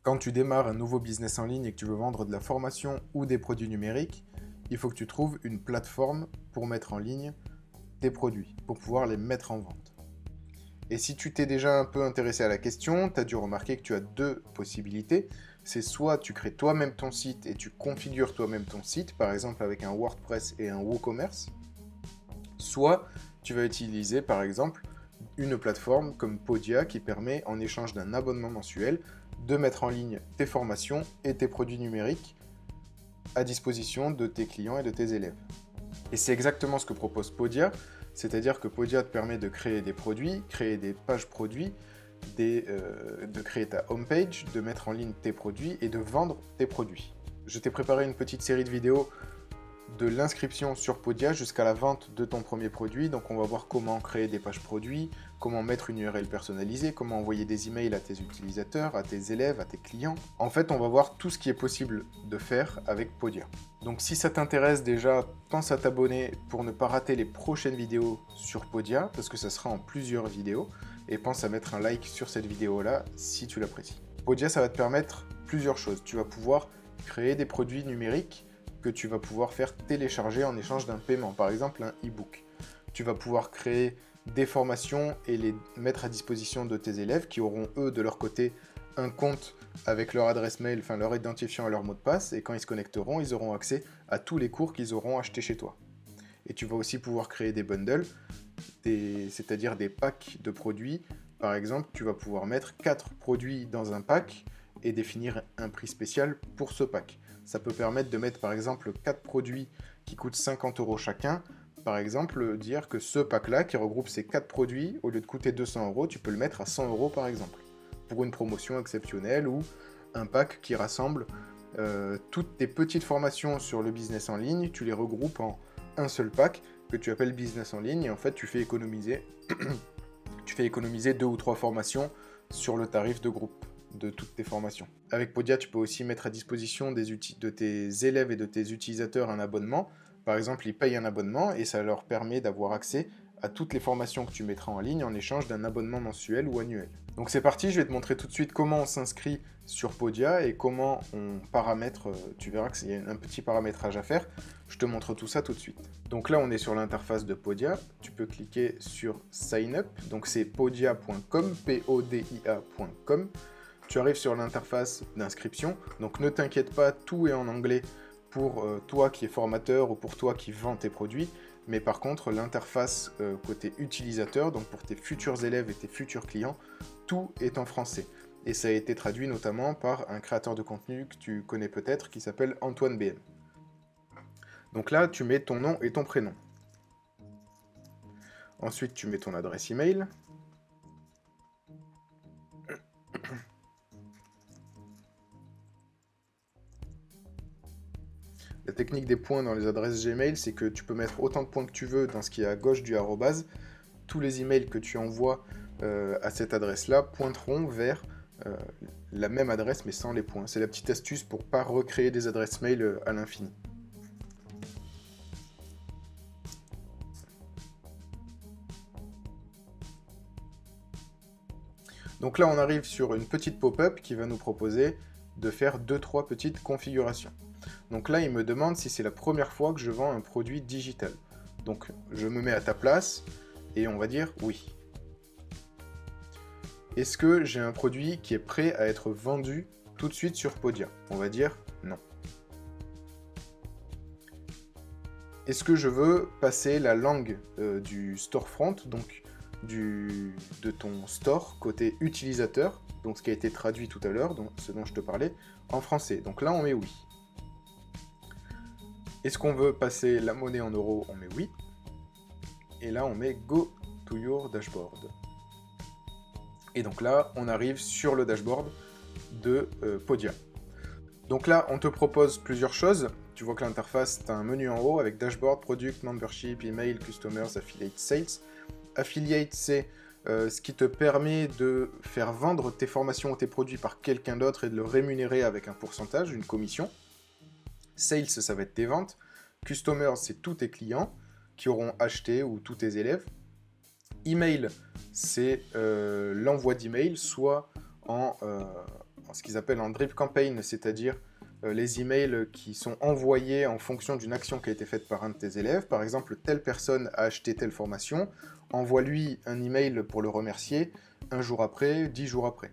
Quand tu démarres un nouveau business en ligne et que tu veux vendre de la formation ou des produits numériques, il faut que tu trouves une plateforme pour mettre en ligne tes produits, pour pouvoir les mettre en vente. Et si tu t'es déjà un peu intéressé à la question, tu as dû remarquer que tu as deux possibilités. C'est soit tu crées toi-même ton site et tu configures toi-même ton site, par exemple avec un WordPress et un WooCommerce, soit tu vas utiliser par exemple une plateforme comme Podia qui permet, en échange d'un abonnement mensuel, de mettre en ligne tes formations et tes produits numériques à disposition de tes clients et de tes élèves. Et c'est exactement ce que propose Podia, c'est-à-dire que Podia te permet de créer des produits, créer des pages produits, de créer ta homepage, de mettre en ligne tes produits et de vendre tes produits. Je t'ai préparé une petite série de vidéos de l'inscription sur Podia jusqu'à la vente de ton premier produit. Donc on va voir comment créer des pages produits, comment mettre une URL personnalisée, comment envoyer des emails à tes utilisateurs, à tes élèves, à tes clients. En fait, on va voir tout ce qui est possible de faire avec Podia. Donc si ça t'intéresse déjà, pense à t'abonner pour ne pas rater les prochaines vidéos sur Podia, parce que ça sera en plusieurs vidéos, et pense à mettre un like sur cette vidéo-là si tu l'apprécies. Podia, ça va te permettre plusieurs choses. Tu vas pouvoir créer des produits numériques que tu vas pouvoir faire télécharger en échange d'un paiement, par exemple un e-book. Tu vas pouvoir créer des formations et les mettre à disposition de tes élèves qui auront eux de leur côté un compte avec leur adresse mail, enfin leur identifiant et leur mot de passe, et quand ils se connecteront, ils auront accès à tous les cours qu'ils auront achetés chez toi. Et tu vas aussi pouvoir créer des bundles, c'est-à-dire des packs de produits. Par exemple, tu vas pouvoir mettre 4 produits dans un pack et définir un prix spécial pour ce pack. Ça peut permettre de mettre par exemple 4 produits qui coûtent 50 € chacun. Par exemple, dire que ce pack-là, qui regroupe ces 4 produits, au lieu de coûter 200 €, tu peux le mettre à 100 € par exemple, pour une promotion exceptionnelle ou un pack qui rassemble toutes tes petites formations sur le business en ligne, tu les regroupes en un seul pack que tu appelles business en ligne et en fait tu fais économiser, tu fais économiser 2 ou 3 formations sur le tarif de groupe de toutes tes formations. Avec Podia, tu peux aussi mettre à disposition de tes élèves et de tes utilisateurs un abonnement. Par exemple, ils payent un abonnement et ça leur permet d'avoir accès à toutes les formations que tu mettras en ligne en échange d'un abonnement mensuel ou annuel. Donc c'est parti, je vais te montrer tout de suite comment on s'inscrit sur Podia et comment on paramètre, tu verras qu'il y a un petit paramétrage à faire. Je te montre tout ça tout de suite. Donc là, on est sur l'interface de Podia. Tu peux cliquer sur Sign Up. Donc c'est podia.com, Podia.com. Tu arrives sur l'interface d'inscription. Donc ne t'inquiète pas, tout est en anglais pour toi qui es formateur ou pour toi qui vends tes produits. Mais par contre, l'interface côté utilisateur, donc pour tes futurs élèves et tes futurs clients, tout est en français. Et ça a été traduit notamment par un créateur de contenu que tu connais peut-être qui s'appelle Antoine BM. Donc là, tu mets ton nom et ton prénom. Ensuite, tu mets ton adresse email. La technique des points dans les adresses Gmail, c'est que tu peux mettre autant de points que tu veux dans ce qui est à gauche du arrobase. Tous les emails que tu envoies à cette adresse-là pointeront vers la même adresse mais sans les points. C'est la petite astuce pour ne pas recréer des adresses mail à l'infini. Donc là, on arrive sur une petite pop-up qui va nous proposer de faire 2-3 petites configurations. Donc là, il me demande si c'est la première fois que je vends un produit digital. Donc je me mets à ta place et on va dire oui. Est-ce que j'ai un produit qui est prêt à être vendu tout de suite sur Podia? On va dire non. Est-ce que je veux passer la langue du storefront, donc de ton store côté utilisateur, donc ce qui a été traduit tout à l'heure, donc ce dont je te parlais, en français? Donc là, on met oui. Est-ce qu'on veut passer la monnaie en euros? On met oui. Et là, on met Go to your dashboard. Et donc là, on arrive sur le dashboard de Podia. Donc là, on te propose plusieurs choses. Tu vois que l'interface, tu as un menu en haut avec dashboard, product, membership, email, customers, affiliate, sales. Affiliate, c'est ce qui te permet de faire vendre tes formations ou tes produits par quelqu'un d'autre et de le rémunérer avec un pourcentage, une commission. Sales, ça va être tes ventes. Customers, c'est tous tes clients qui auront acheté ou tous tes élèves. Email, c'est l'envoi d'email, soit en ce qu'ils appellent un drip campaign, c'est-à-dire les emails qui sont envoyés en fonction d'une action qui a été faite par un de tes élèves. Par exemple, telle personne a acheté telle formation, envoie-lui un email pour le remercier 1 jour après, 10 jours après.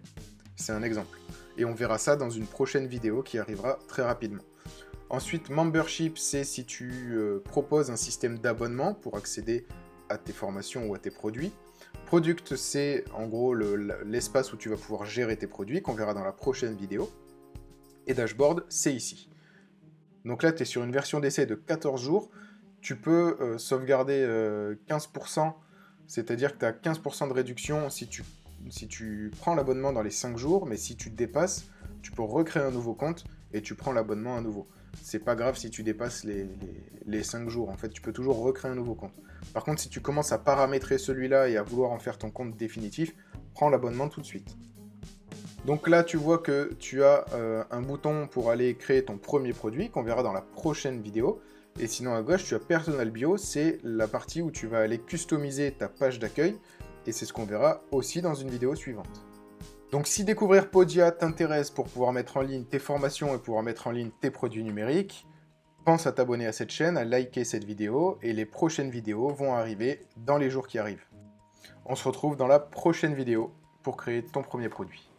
C'est un exemple. Et on verra ça dans une prochaine vidéo qui arrivera très rapidement. Ensuite, membership, c'est si tu proposes un système d'abonnement pour accéder à tes formations ou à tes produits. Product, c'est en gros l'espace où tu vas pouvoir gérer tes produits, qu'on verra dans la prochaine vidéo. Et dashboard, c'est ici. Donc là, tu es sur une version d'essai de 14 jours. Tu peux sauvegarder 15%, c'est-à-dire que tu as 15% de réduction si tu prends l'abonnement dans les 5 jours, mais si tu dépasses, tu peux recréer un nouveau compte et tu prends l'abonnement à nouveau. C'est pas grave si tu dépasses les 5 jours, en fait, tu peux toujours recréer un nouveau compte. Par contre, si tu commences à paramétrer celui-là et à vouloir en faire ton compte définitif, prends l'abonnement tout de suite. Donc là, tu vois que tu as un bouton pour aller créer ton premier produit, qu'on verra dans la prochaine vidéo. Et sinon, à gauche, tu as Personal Bio, c'est la partie où tu vas aller customiser ta page d'accueil, et c'est ce qu'on verra aussi dans une vidéo suivante. Donc si découvrir Podia t'intéresse pour pouvoir mettre en ligne tes formations et pouvoir mettre en ligne tes produits numériques, pense à t'abonner à cette chaîne, à liker cette vidéo, et les prochaines vidéos vont arriver dans les jours qui arrivent. On se retrouve dans la prochaine vidéo pour créer ton premier produit.